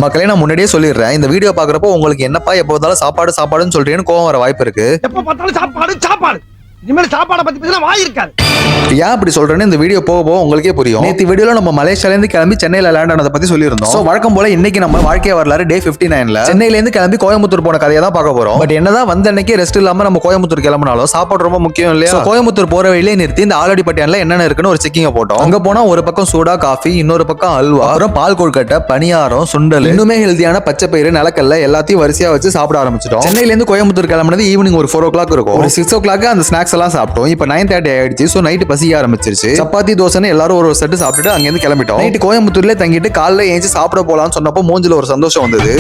மக்களே நான் முன்னாடியே சொல்லிடுறேன், இந்த வீடியோ பாக்குறப்போ உங்களுக்கு என்னப்பா எப்போ பார்த்தாலும் சாப்பாடு சாப்பாடுன்னு சொல்றீங்கன்னு கோவம் வர வாய்ப்பு இருக்கு. எப்ப பார்த்தாலும் சாப்பாடு சாப்பாடு, இனிமேல் சாப்பாடை பத்தி பேசினா வாய் இருக்காது. ஏன் அப்படி சொல்றேன்னு இந்த வீடியோ போக போக உங்களுக்கே புரியும். நேற்று வீடியோல நம்ம மலேசியால இருந்து கிளம்பி சென்னையில லேண்ட் ஆனதை பத்தி சொல்லியிருந்தோம். சோ வழக்கம் போல இன்னைக்கு நம்ம வாழ்க்கை வரலாறு டே 59ல சென்னையில இருந்து கிளம்பி கோயம்புத்தூர் போன கதையை தான் பார்க்க போறோம். பட் என்னதான் வந்த அன்னைக்கு ரெஸ்ட் இல்லாம நம்ம கோயம்புத்தூர் கிளம்பினாலும் சாப்பாடு ரொம்ப முக்கியம் இல்லையா? கோயம்புத்தூர் போற வழியிலே நிறுத்தி இந்த ஆலடிப்பட்டியான்ல என்னென்ன இருக்குன்னு ஒரு செக்கிங்க போட்டோம். அங்க போனா ஒரு பக்கம் சூடா காஃபி, இன்னொரு பக்கம் அல்வா, அப்புறம் பால் கொழுக்கட்டை, பணியாரம், சுண்டல், இன்னுமே ஹெல்தியான பச்சை பயிறு, நிலக்கல்ல எல்லாத்தையும் வரிசையா வச்சு சாப்பிட ஆரம்பிச்சிட்டோம். சென்னையில இருந்து கோயம்புத்தூர் கிளம்பினது ஈவினிங் ஒரு 4 o'clock இருக்கும். ஒரு 6 o'clock அந்த ஸ்நாக்ஸ் எல்லாம் சாப்பிட்டோம். இப்போ 9:30 ஆயிடுச்சு. சோ நைட் பசிக்க ஆரம்பிச்சிருச்சு. சப்பாத்தி தோசைன்னு எல்லாரும் ஒரு செட்டு சாப்பிட்டுட்டு அங்கிருந்து கிளம்பிட்டோம். நைட்டு கோயம்புத்தூர்ல தங்கிட்டு காலைல ஏஞ்சி சாப்பிட போலான்னு சொன்னப்போ மூஞ்சில ஒரு சந்தோஷம் வந்தது.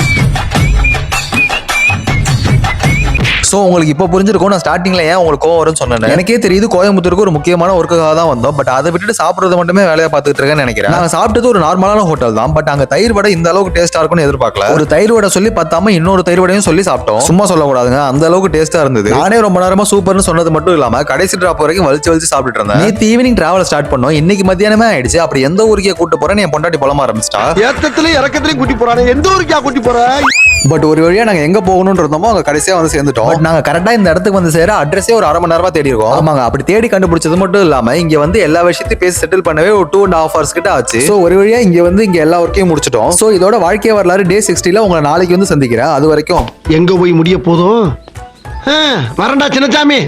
சோ உங்களுக்கு இப்போ புரிஞ்சிருக்கும் நான் ஸ்டார்டிங்ல ஏன் உங்களுக்கு கோவம் வரும்னு சொன்னேன். எனக்கே தெரியுது கோயம்புத்தூருக்கு ஒரு முக்கியமான ஒர்க்குக்காக தான் வந்தோம். பட் அதை விட்டுட்டு சாப்பிடுறது மட்டுமே வேலையா பார்த்துட்டு இருக்கேன்னு நினைக்கிறேன். நாங்க சாப்பிட்டது ஒரு நார்மலான ஹோட்டல் தான். பட் அங்க தயிர் வடை இந்த அளவுக்கு டேஸ்டா இருக்கும்னு எதிர்பார்க்கல. ஒரு தயிர் வடை சொல்லி பத்தாம இன்னொரு தயிர் வடையும் சொல்லி சாப்பிட்டோம். சும்மா சொல்லக்கூடாதுங்க, அந்த அளவுக்கு டேஸ்டா இருந்தது. நானே ரொம்ப நேரமா சூப்பர்னு சொன்னது மட்டும் இல்லாம கடைசி டிராப் வரைக்கும் வலிச்சு சாப்பிட்டு இருந்தேன். நேற்று ஈவினிங் டிராவல் ஸ்டார்ட் பண்ணோம். இன்னைக்கு மத்தியானமே ஆயிடுச்சு. அப்படி எந்த ஊருக்கே கூட்டு போறேன்னு என் பொண்டாட்டி புலம்ப ஆரம்பிச்சிட்டா. ஏத்தத்திலயும் இறக்கத்திலயும் கூட்டி போறானே, எந்த ஊருக்கா கூட்டி போற? பட் ஒரு வழியா நாங்க எங்க போகணும்னு இருந்தோமோ அங்க கடைசியா வந்து சேர்ந்துட்டோம். பட் நாங்க கரெக்டா இந்த இடத்துக்கு வந்து சேர அட்ரஸே ஒரு 1/2 மணி நேரமா தேடி இருக்கோம். ஆமாங்க, அப்படி தேடி கண்டுபிடிச்சது மட்டும் இல்லாம இங்க வந்து எல்லா விஷயத்தையும் பேசி செட்டில் பண்ணவே ஒரு 2.5 hours கிட்ட ஆச்சு. சோ ஒரு வழியா இங்க எல்லா ஒர்க்கையும் முடிச்சிட்டோம். சோ இதோட வாழ்க்கை வரலாறு டே 60ல உங்களை நாளைக்கு வந்து சந்திக்கிறேன். அது வரைக்கும் எங்க போய் முடிய போதும் வரண்டா சின்னசாமி.